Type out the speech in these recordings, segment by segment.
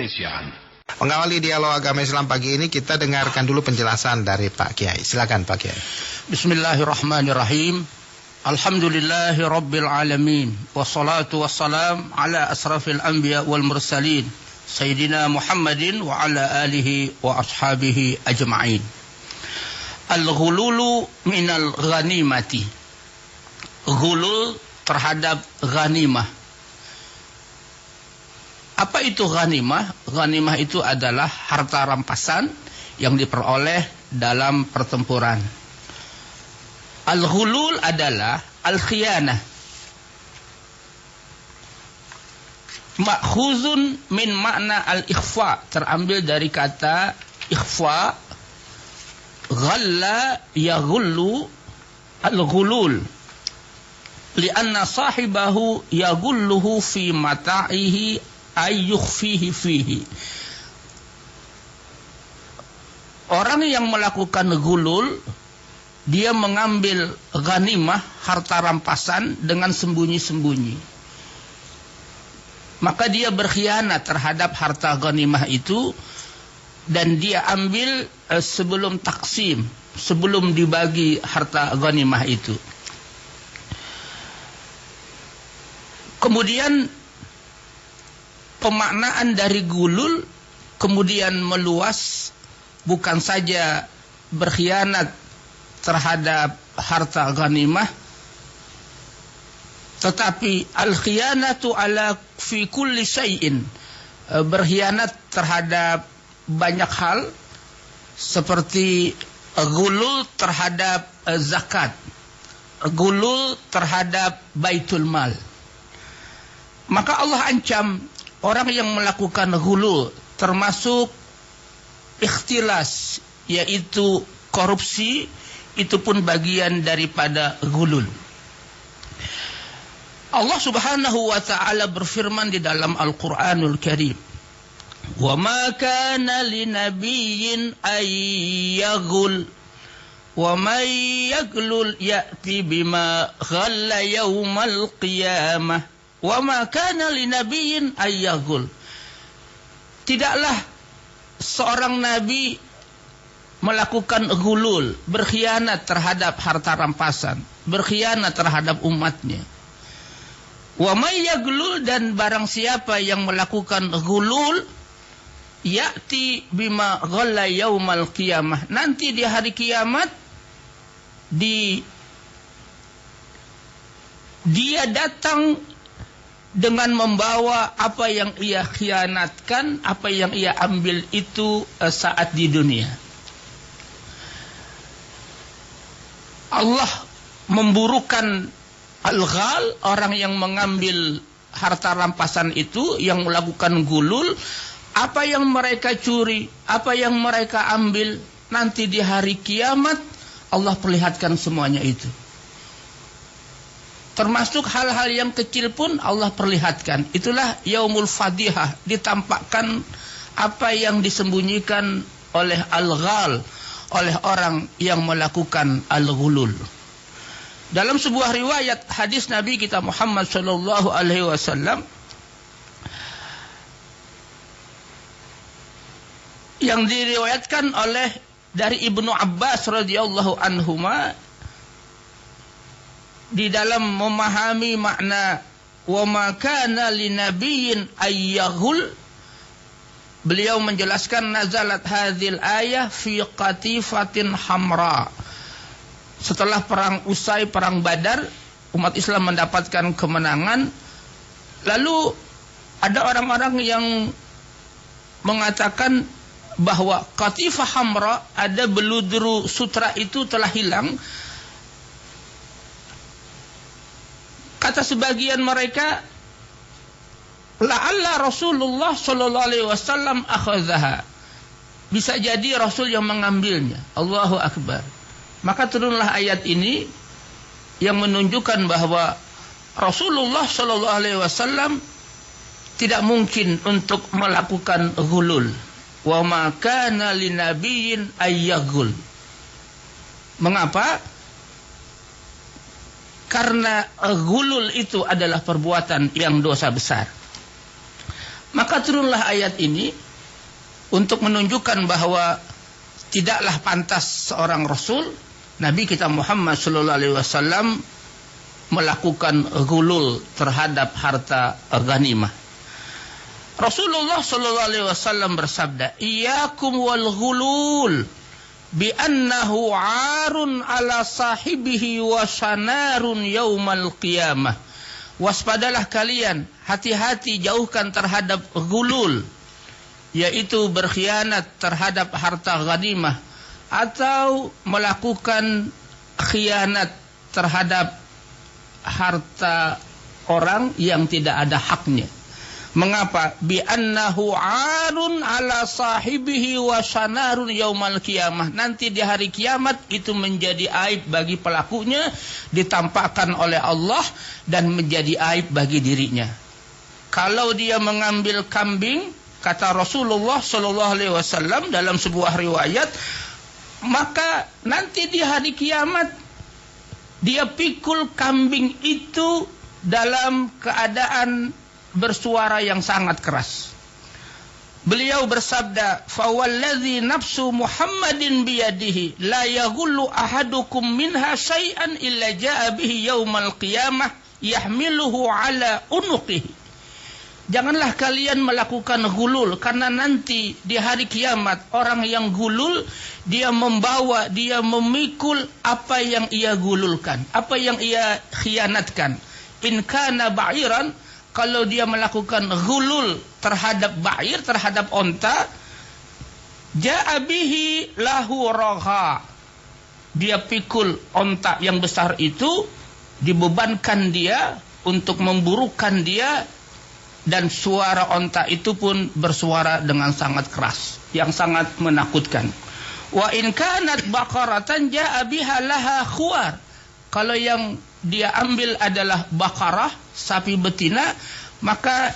Keindonesiaan. Mengawali dialog agama Islam pagi ini, kita dengarkan dulu penjelasan dari Pak Kiai. Silakan Pak Kiai. Bismillahirrahmanirrahim. Alhamdulillahi Rabbil Alamin. Wassalatu wassalam ala asrafil anbiya wal mursalin. Sayyidina Muhammadin wa ala alihi wa ashabihi ajma'in. Al-ghululu minal ghanimati. Ghulul terhadap ghanimah. Apa itu ghanimah? Ghanimah itu adalah harta rampasan yang diperoleh dalam pertempuran. Al-ghulul adalah al-khiyanah. Ma'khuzun min makna al-ikhfa, terambil dari kata ikhfa. Ghalla yaghullu al-ghulul, lianna sahibahu yaghulluhu fi mata'ihi ayyukhfihi fihi. Orang yang melakukan ghulul, dia mengambil ghanimah, harta rampasan dengan sembunyi-sembunyi. Maka dia berkhianat terhadap harta ghanimah itu, dan dia ambil sebelum taksim, sebelum dibagi harta ghanimah itu. Kemudian pemaknaan dari ghulul kemudian meluas, bukan saja berkhianat terhadap harta ghanimah, tetapi al-khiyanatu ala fi kulli syai'in, berkhianat terhadap banyak hal, seperti ghulul terhadap zakat, ghulul terhadap baitul mal. Maka Allah ancam orang yang melakukan ghulul, termasuk ikhtilas, yaitu korupsi, itu pun bagian daripada ghulul. Allah Subhanahu wa ta'ala berfirman di dalam Al-Qur'anul Karim, "Wa ma kana linabiyyin ay yaghul wa may yaghlul ya'ti bima ghalla yaumal qiyamah wa ma kana linabiyyin ay yaghul." Tidaklah seorang nabi melakukan ghulul, berkhianat terhadap harta rampasan, berkhianat terhadap umatnya. Wa may yaghlul, dan barang siapa yang melakukan ghulul, ya'ti bima ghalla yaumal qiyamah, nanti di hari kiamat dia datang dengan membawa apa yang ia khianatkan, apa yang ia ambil itu saat di dunia. Allah memburukan al-ghal, orang yang mengambil harta rampasan itu, yang melakukan ghulul. Apa yang mereka curi, apa yang mereka ambil, nanti di hari kiamat Allah perlihatkan semuanya itu. Termasuk hal-hal yang kecil pun Allah perlihatkan. Itulah yaumul fadihah, ditampakkan apa yang disembunyikan oleh al-ghal, oleh orang yang melakukan al-ghulul. Dalam sebuah riwayat hadis Nabi kita Muhammad sallallahu alaihi wasallam yang diriwayatkan oleh dari Ibnu Abbas radhiyallahu anhuma, di dalam memahami makna wa ma kana linabiyyin ayyaghul, beliau menjelaskan nazalat hadhil ayah fi qatifatin hamra. Setelah perang usai, perang Badar, umat Islam mendapatkan kemenangan. Lalu ada orang-orang yang mengatakan bahwa qatifah hamra, ada beludru sutra itu telah hilang. Kata sebagian mereka, la'alla Rasulullah sallallahu alaihi wasallam akhadhaha, bisa jadi Rasul yang mengambilnya. Allahu akbar. Maka turunlah ayat ini yang menunjukkan bahwa Rasulullah sallallahu alaihi wasallam tidak mungkin untuk melakukan ghulul. Wa ma kana linabiyyin ayyaghul. Mengapa? Karena ghulul itu adalah perbuatan yang dosa besar. Maka turunlah ayat ini untuk menunjukkan bahwa tidaklah pantas seorang Rasul, Nabi kita Muhammad sallallahu alaihi wasallam melakukan ghulul terhadap harta ghanimah. Rasulullah sallallahu alaihi wasallam bersabda, "Iyyakum wal ghulul bi annahu 'arun 'ala sahibihi wa sanarun yaumal qiyamah." Waspadalah kalian, hati-hati jauhkan terhadap ghulul, yaitu berkhianat terhadap harta ghanimah atau melakukan khianat terhadap harta orang yang tidak ada haknya. Mengapa? Bi annahu 'arun 'ala sahibihi wa sanarun yaumal qiyamah. Nanti di hari kiamat itu menjadi aib bagi pelakunya, ditampakkan oleh Allah dan menjadi aib bagi dirinya. Kalau dia mengambil kambing, kata Rasulullah sallallahu alaihi wasallam dalam sebuah riwayat, maka nanti di hari kiamat dia pikul kambing itu dalam keadaan bersuara yang sangat keras. Beliau bersabda, "Fawalladzi nafsu Muhammadin biyadihi la yaghullu ahadukum minha syai'an illa jaa'a bihi yaumal qiyamah yahmiluhu ala unuqihi." Janganlah kalian melakukan ghulul, karena nanti di hari kiamat orang yang ghulul dia membawa, dia memikul apa yang ia gululkan, apa yang ia khianatkan. In kana ba'iran, kalau dia melakukan ghulul terhadap ba'ir, terhadap onta, ja'a bihi lahu ragha. Dia pikul onta yang besar itu, dibebankan dia untuk memburukan dia, dan suara onta itu pun bersuara dengan sangat keras, yang sangat menakutkan. Wa in kanat baqaratan ja'a biha laha khuwar. Kalau yang dia ambil adalah bakarah, sapi betina, maka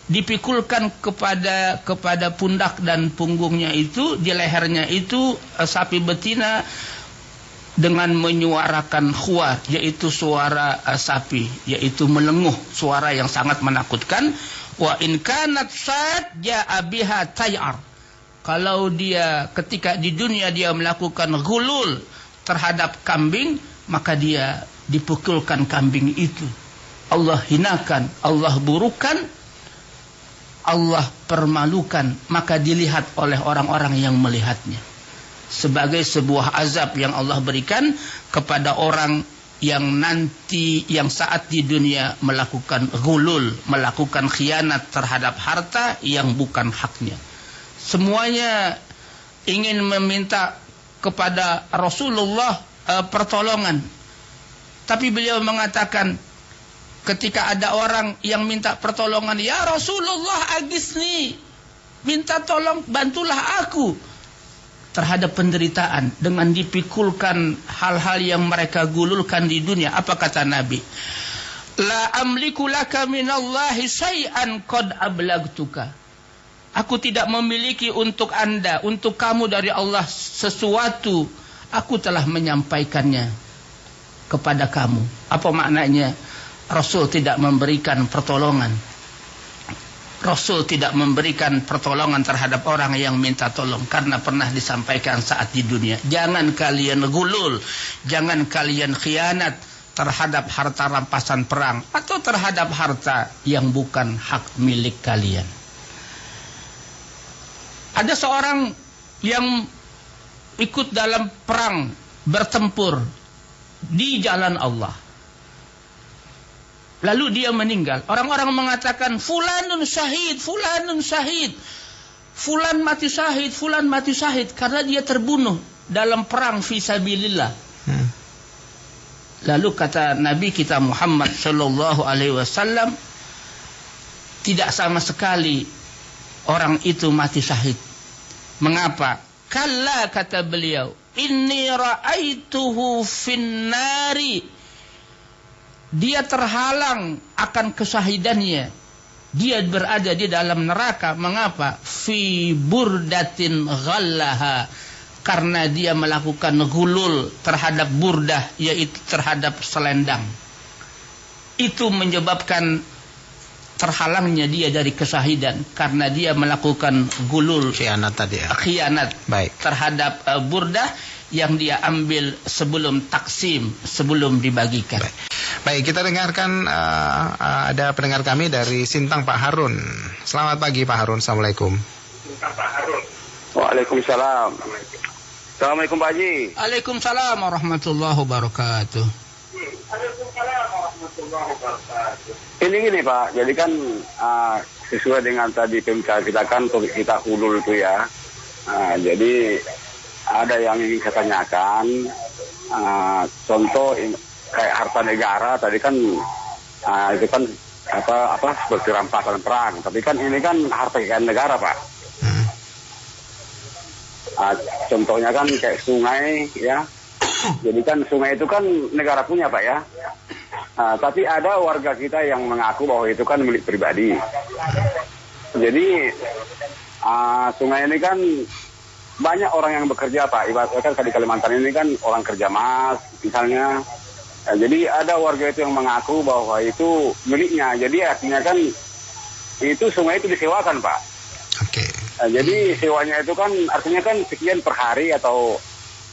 dipikulkan kepada pundak dan punggungnya itu, di lehernya itu sapi betina dengan menyuarakan khuwar, yaitu suara sapi, yaitu melenguh, suara yang sangat menakutkan. Wa in kanat sad ja'a biha tay'ar. Kalau dia ketika di dunia dia melakukan ghulul terhadap kambing, maka dia dipukulkan kambing itu. Allah hinakan, Allah burukan, Allah permalukan, maka dilihat oleh orang-orang yang melihatnya. Sebagai sebuah azab yang Allah berikan kepada orang yang nanti, yang saat di dunia melakukan ghulul, melakukan khianat terhadap harta yang bukan haknya. Semuanya ingin meminta kepada Rasulullah pertolongan. Tapi beliau mengatakan, ketika ada orang yang minta pertolongan, "Ya Rasulullah agisni," minta tolong, bantulah aku terhadap penderitaan dengan dipikulkan hal-hal yang mereka gululkan di dunia. Apa kata Nabi? "La amliku laka minallahi syai'an qad ablagtuka." Aku tidak memiliki untuk Anda, untuk kamu dari Allah sesuatu, aku telah menyampaikannya kepada kamu. Apa maknanya? Rasul tidak memberikan pertolongan. Rasul tidak memberikan pertolongan terhadap orang yang minta tolong, karena pernah disampaikan saat di dunia. Jangan kalian ghulul, jangan kalian khianat terhadap harta rampasan perang atau terhadap harta yang bukan hak milik kalian. Ada seorang yang ikut dalam perang, bertempur di jalan Allah. Lalu dia meninggal. Orang-orang mengatakan, "Fulanun syahid, fulanun syahid." Fulan mati syahid, fulan mati syahid, karena dia terbunuh dalam perang fisabilillah. Lalu kata Nabi kita Muhammad sallallahu alaihi wasallam, tidak sama sekali orang itu mati syahid. Mengapa? Kalla, kata beliau, "Inni ra'aituhu finnari." Dia terhalang akan kesahidannya. Dia berada di dalam neraka. Mengapa? Fi burdatin ghallaha. Karena dia melakukan ghulul terhadap burdah, yaitu terhadap selendang. Itu menyebabkan terhalangnya dia dari kesahidan karena dia melakukan gulul, khianat tadi ya. Khianat Baik. terhadap burdah yang dia ambil sebelum taksim, sebelum dibagikan. Baik, kita dengarkan ada pendengar kami dari Sintang, Pak Harun. Selamat pagi Pak Harun, Assalamualaikum. Waalaikumsalam. Assalamualaikum Pak Haji. Waalaikumsalam warahmatullahi wabarakatuh. Ini gini Pak, jadi kan sesuai dengan tadi pembicaraan kita kan kita hulul itu ya. Jadi ada yang ingin saya tanyakan, contoh kayak harta negara tadi kan itu kan apa seperti rampasan perang, tapi kan ini kan harta kekayaan negara Pak. Contohnya kan kayak sungai ya. Jadi kan sungai itu kan negara punya Pak ya. Tapi ada warga kita yang mengaku bahwa itu kan milik pribadi. Jadi sungai ini kan banyak orang yang bekerja Pak. Ibaratnya kan di Kalimantan ini kan orang kerja mas misalnya. Jadi ada warga itu yang mengaku bahwa itu miliknya. Jadi artinya kan itu sungai itu disewakan Pak. Oke. Jadi sewanya itu kan artinya kan sekian per hari atau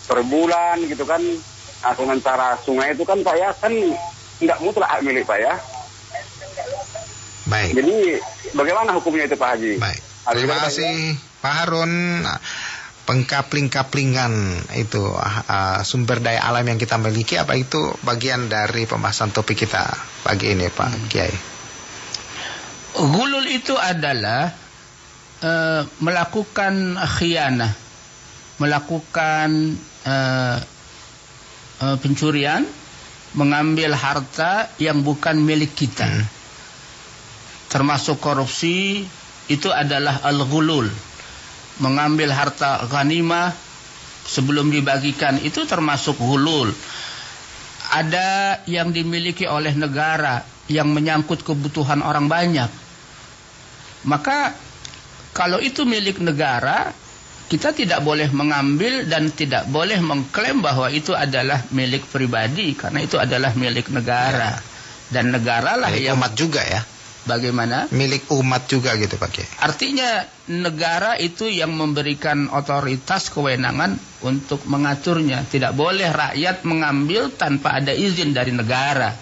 per bulan gitu kan. Sementara sungai itu kan Pak ya kan tidak mutlak hak milik Pak ya. Baik. Jadi bagaimana hukumnya itu Pak Haji? Baik. Terima kasih Pak Harun. Pengkapling-kaplingan itu sumber daya alam yang kita miliki, apa itu bagian dari pembahasan topik kita pagi ini Pak Kiai? Gulul itu adalah melakukan khianah, melakukan pencurian, mengambil harta yang bukan milik kita. Termasuk korupsi itu adalah al-ghulul. Mengambil harta ghanimah sebelum dibagikan itu termasuk ghulul. Ada yang dimiliki oleh negara yang menyangkut kebutuhan orang banyak. Maka kalau itu milik negara, kita tidak boleh mengambil dan tidak boleh mengklaim bahwa itu adalah milik pribadi, karena itu adalah milik negara. Dan negaralah milik yang umat juga ya. Bagaimana? Milik umat juga gitu Pak Kiai. Artinya negara itu yang memberikan otoritas kewenangan untuk mengaturnya. Tidak boleh rakyat mengambil tanpa ada izin dari negara.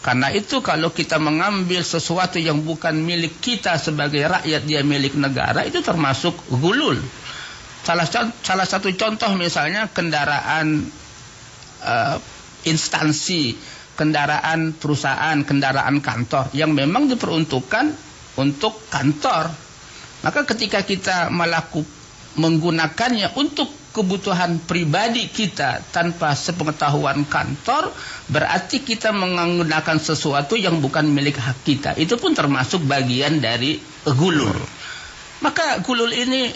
Karena itu kalau kita mengambil sesuatu yang bukan milik kita sebagai rakyat, dia milik negara, itu termasuk gulul. Salah satu contoh misalnya kendaraan instansi, kendaraan perusahaan, kendaraan kantor yang memang diperuntukkan untuk kantor. Maka ketika kita menggunakannya untuk kebutuhan pribadi kita tanpa sepengetahuan kantor, berarti kita menggunakan sesuatu yang bukan milik hak kita. Itu pun termasuk bagian dari gulul. Maka gulul ini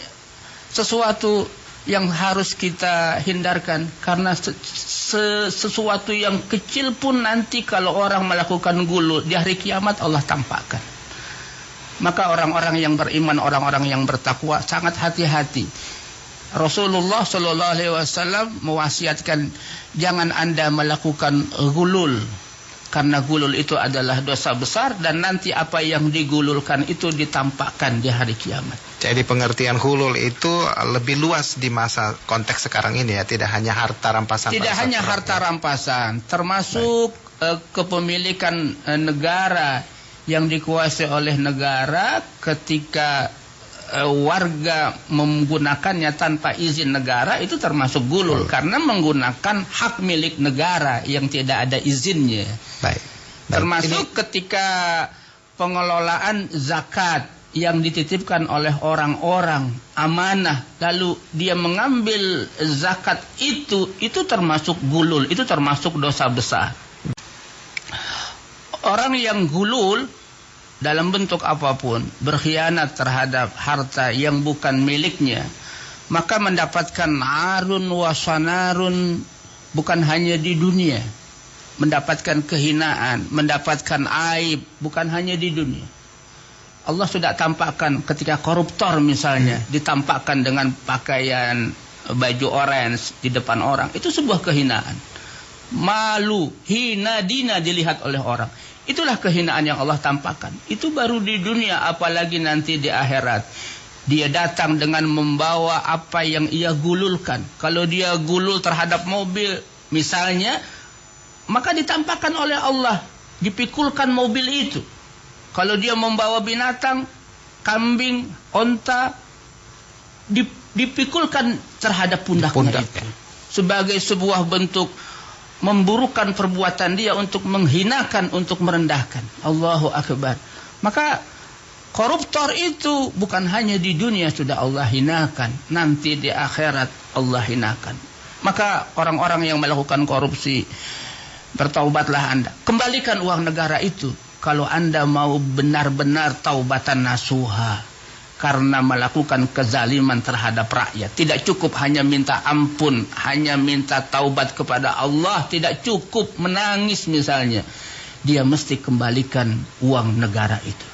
sesuatu yang harus kita hindarkan, karena sesuatu yang kecil pun nanti kalau orang melakukan gulul di hari kiamat Allah tampakkan. Maka orang-orang yang beriman, orang-orang yang bertakwa sangat hati-hati. Rasulullah Shallallahu Alaihi Wasallam mewasiatkan jangan Anda melakukan gulul, karena gulul itu adalah dosa besar dan nanti apa yang digululkan itu ditampakkan di hari kiamat. Jadi pengertian gulul itu lebih luas di masa konteks sekarang ini ya, tidak hanya harta rampasan. Tidak hanya harta rampasan, termasuk kepemilikan negara yang dikuasai oleh negara ketika warga menggunakannya tanpa izin negara, itu termasuk gulul karena menggunakan hak milik negara yang tidak ada izinnya. Baik. Termasuk ketika pengelolaan zakat yang dititipkan oleh orang-orang amanah, lalu dia mengambil zakat itu termasuk gulul, itu termasuk dosa besar. Orang yang gulul dalam bentuk apapun, berkhianat terhadap harta yang bukan miliknya, maka mendapatkan arun wasanarun bukan hanya di dunia, mendapatkan kehinaan, mendapatkan aib bukan hanya di dunia. Allah sudah tampakkan ketika koruptor misalnya ditampakkan dengan pakaian baju orange di depan orang, itu sebuah kehinaan. malu, hina dina dilihat oleh orang. Itulah kehinaan yang Allah tampakkan. Itu baru di dunia, apalagi nanti di akhirat. Dia datang dengan membawa apa yang ia gululkan. Kalau dia gulul terhadap mobil misalnya, maka ditampakkan oleh Allah, dipikulkan mobil itu. Kalau dia membawa binatang, kambing, onta, dipikulkan terhadap pundaknya itu. Sebagai sebuah bentuk memburukan perbuatan dia, untuk menghinakan, untuk merendahkan. Allahu Akbar. Maka koruptor itu bukan hanya di dunia sudah Allah hinakan, nanti di akhirat Allah hinakan. Maka orang-orang yang melakukan korupsi, bertaubatlah Anda. Kembalikan uang negara itu kalau Anda mau benar-benar taubatan nasuha. Karena melakukan kezaliman terhadap rakyat. Tidak cukup hanya minta ampun, hanya minta taubat kepada Allah. Tidak cukup menangis misalnya. Dia mesti kembalikan uang negara itu.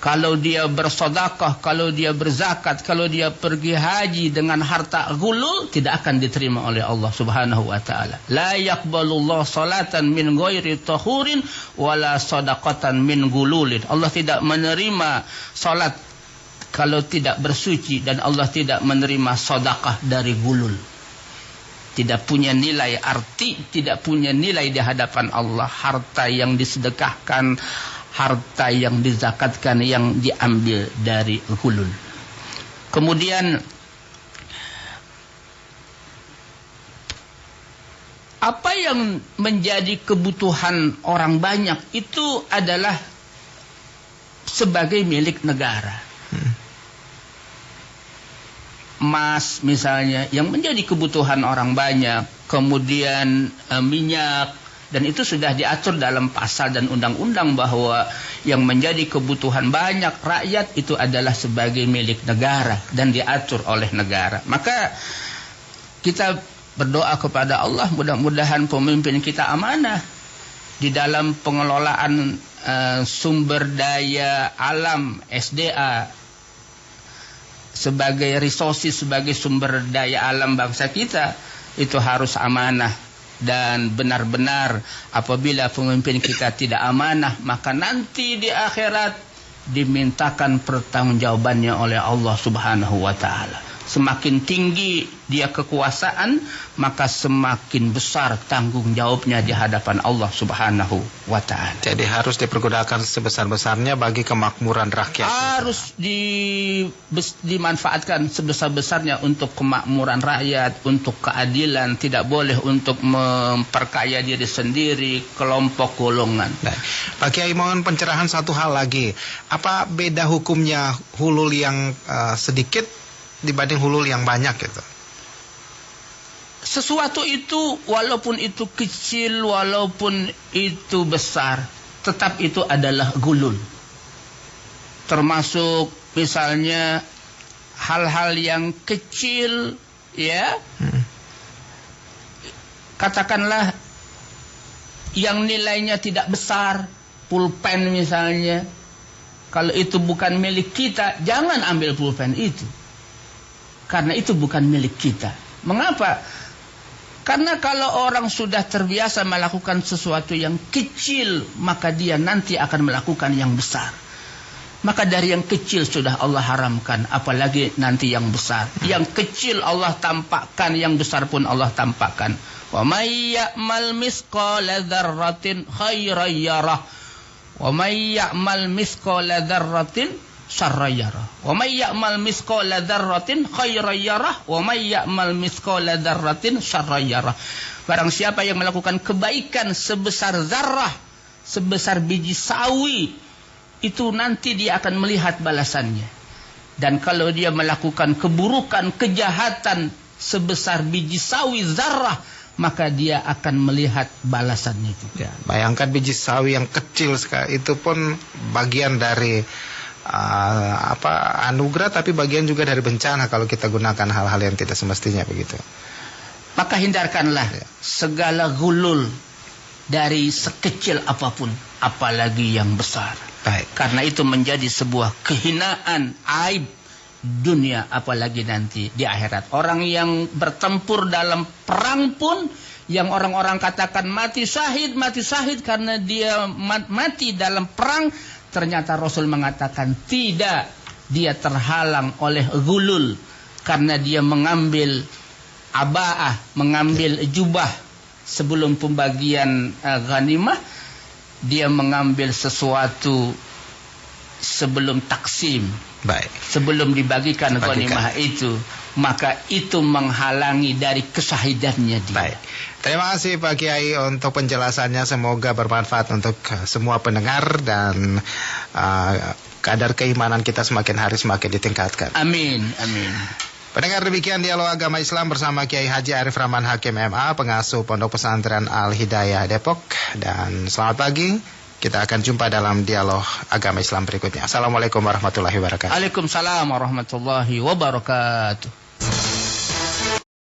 Kalau dia bersedekah, kalau dia berzakat, kalau dia pergi haji dengan harta gulul, tidak akan diterima oleh Allah Subhanahu wa taala. La yaqbalullahu salatan min ghairi tahurin wala shadaqatan min gululin. Allah tidak menerima salat kalau tidak bersuci, dan Allah tidak menerima sedekah dari gulul. Tidak punya nilai arti, tidak punya nilai di hadapan Allah harta yang disedekahkan, harta yang dizakatkan, yang diambil dari gulul. Kemudian apa yang menjadi kebutuhan orang banyak itu adalah sebagai milik negara. Emas misalnya yang menjadi kebutuhan orang banyak, kemudian minyak. Dan itu sudah diatur dalam pasal dan undang-undang bahwa yang menjadi kebutuhan banyak rakyat itu adalah sebagai milik negara dan diatur oleh negara. Maka kita berdoa kepada Allah, mudah-mudahan pemimpin kita amanah di dalam pengelolaan sumber daya alam SDA sebagai resources, sebagai sumber daya alam bangsa kita, itu harus amanah. Dan benar-benar apabila pemimpin kita tidak amanah, maka nanti di akhirat dimintakan pertanggungjawabannya oleh Allah Subhanahu wa taala. Semakin tinggi dia kekuasaan, maka semakin besar tanggung jawabnya di hadapan Allah Subhanahu wa taala. Jadi harus dipergunakan sebesar-besarnya bagi kemakmuran rakyat. Harus dimanfaatkan sebesar-besarnya untuk kemakmuran rakyat, untuk keadilan. Tidak boleh untuk memperkaya diri sendiri, kelompok golongan. Nah, Pak Kiai, mohon pencerahan satu hal lagi. Apa beda hukumnya hulul yang sedikit dibanding hulul yang banyak gitu? Sesuatu itu walaupun itu kecil, walaupun itu besar, tetap itu adalah gulul. Termasuk misalnya hal-hal yang kecil, ya. Katakanlah yang nilainya tidak besar, pulpen misalnya. Kalau itu bukan milik kita, jangan ambil pulpen itu. Karena itu bukan milik kita. Mengapa? Karena kalau orang sudah terbiasa melakukan sesuatu yang kecil, maka dia nanti akan melakukan yang besar. Maka dari yang kecil sudah Allah haramkan, apalagi nanti yang besar. Yang kecil Allah tampakkan, yang besar pun Allah tampakkan. Wa may ya'mal misqala dzarratin khairan yarah, wa may ya'mal misqala dzarratin syarran yarah, wa may ya'mal misqala dzarratin khairan yarah, wa may ya'mal misqala dzarratin syarran yarah. Barang siapa yang melakukan kebaikan sebesar zarrah, sebesar biji sawi, itu nanti dia akan melihat balasannya. Dan kalau dia melakukan keburukan, kejahatan sebesar biji sawi zarrah, maka dia akan melihat balasannya juga. Ya, bayangkan biji sawi yang kecil sekali, itu pun bagian dari anugerah, tapi bagian juga dari bencana kalau kita gunakan hal-hal yang tidak semestinya begitu. Maka hindarkanlah segala gulul dari sekecil apapun, apalagi yang besar. Baik. Karena itu menjadi sebuah kehinaan, aib dunia, apalagi nanti di akhirat. Orang yang bertempur dalam perang pun yang orang-orang katakan mati syahid karena dia mati dalam perang, ternyata Rasul mengatakan tidak, dia terhalang oleh ghulul karena dia mengambil aba'ah, mengambil jubah sebelum pembagian ghanimah, dia mengambil sesuatu sebelum taksim. Baik. Sebelum dibagikan ghanimah itu, maka itu menghalangi dari kesahidannya dia. Baik. Terima kasih Pak Kiai untuk penjelasannya, semoga bermanfaat untuk semua pendengar dan kadar keimanan kita semakin hari semakin ditingkatkan. Amin, amin. Pendengar, demikian dialog agama Islam bersama Kiai Haji Arif Rahman Hakim MA, pengasuh Pondok Pesantren Al Hidayah Depok. Dan selamat pagi. Kita akan jumpa dalam dialog agama Islam berikutnya. Assalamualaikum warahmatullahi wabarakatuh. Waalaikumsalam warahmatullahi wabarakatuh.